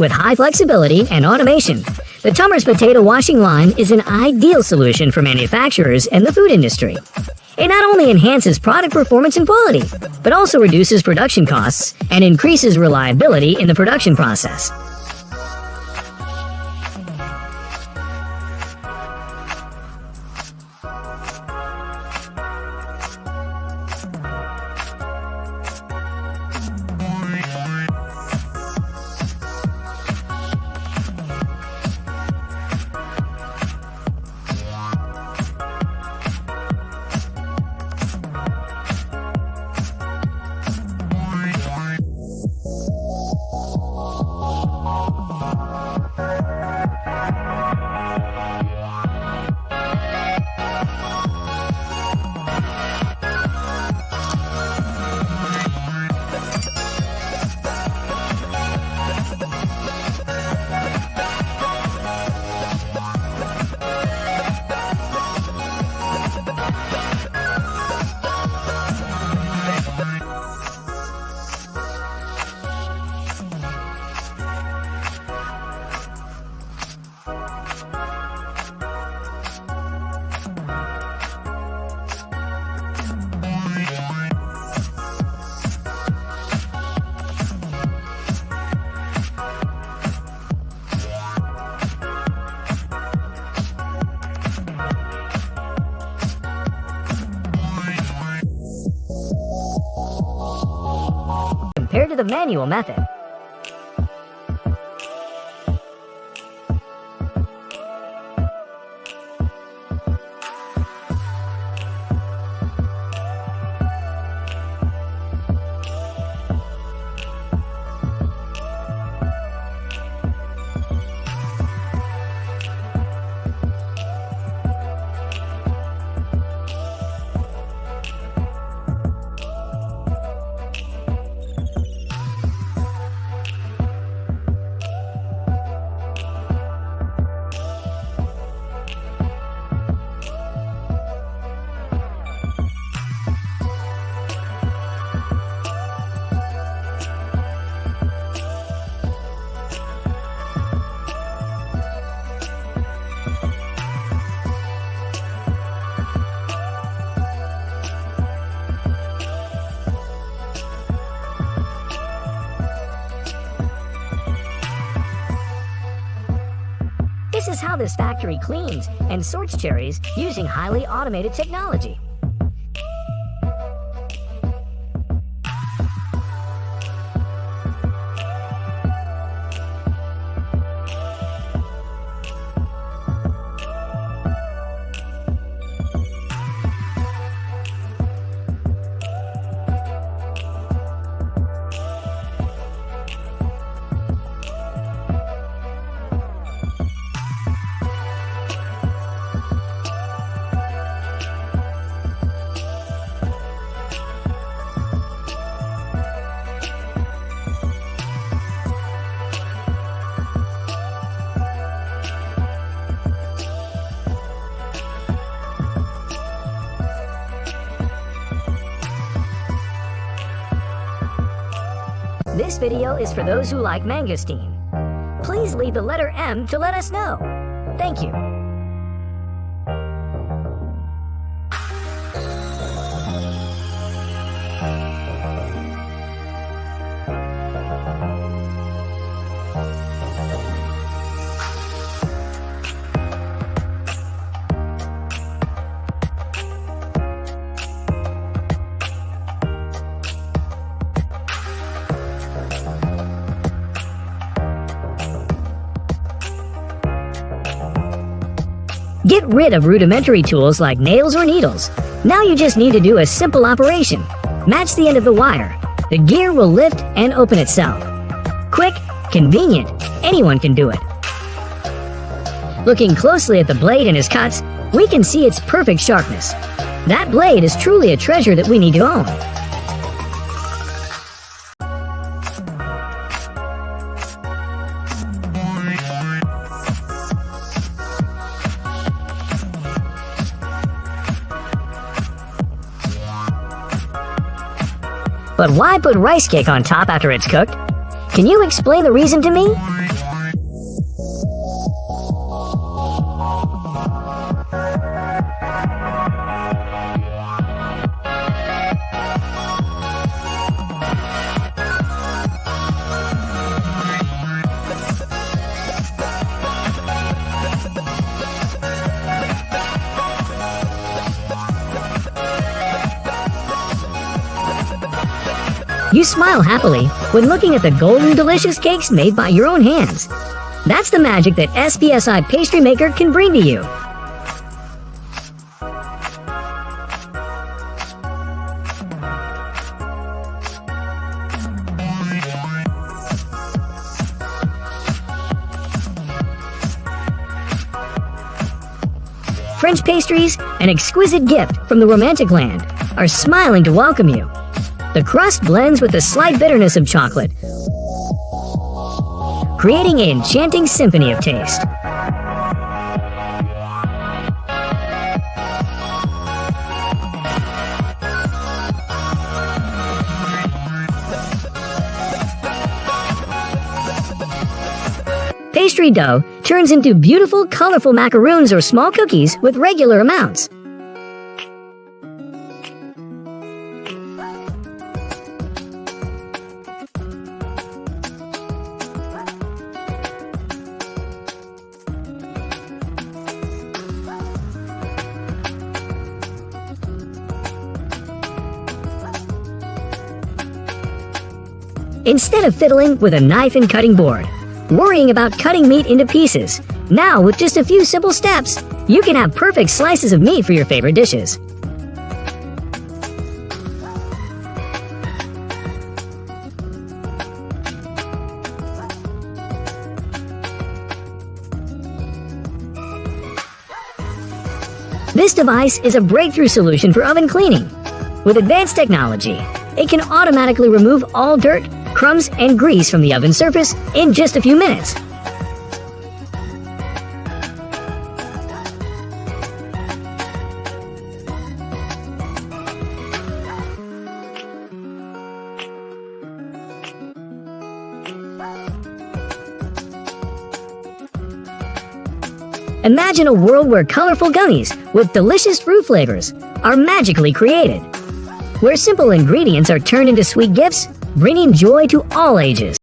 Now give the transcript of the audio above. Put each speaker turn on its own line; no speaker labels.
With high flexibility and automation, the Tummer's potato washing line is an ideal solution for manufacturers and the food industry. It not only enhances product performance and quality, but also reduces production costs and increases reliability in the production process. Compared to the manual method. This is how this factory cleans and sorts cherries using highly automated technology. This video is for those who like mangosteen. Please leave the letter M to let us know. Thank you. Get rid of rudimentary tools like nails or needles. Now you just need to do a simple operation. Match the end of the wire. The gear will lift and open itself. Quick, convenient, anyone can do it. Looking closely at the blade and its cuts, we can see its perfect sharpness. That blade is truly a treasure that we need to own. But why put rice cake on top after it's cooked? Can you explain the reason to me? You smile happily when looking at the golden delicious cakes made by your own hands. That's the magic that SPSI Pastry Maker can bring to you. French pastries, an exquisite gift from the romantic land, are smiling to welcome you. The crust blends with the slight bitterness of chocolate, creating an enchanting symphony of taste. Pastry dough turns into beautiful, colorful macaroons or small cookies with regular amounts. Instead of fiddling with a knife and cutting board, worrying about cutting meat into pieces, now with just a few simple steps, you can have perfect slices of meat for your favorite dishes. This device is a breakthrough solution for oven cleaning. With advanced technology, it can automatically remove all dirt, crumbs, and grease from the oven surface in just a few minutes. Imagine a world where colorful gummies with delicious fruit flavors are magically created, where simple ingredients are turned into sweet gifts, bringing joy to all ages.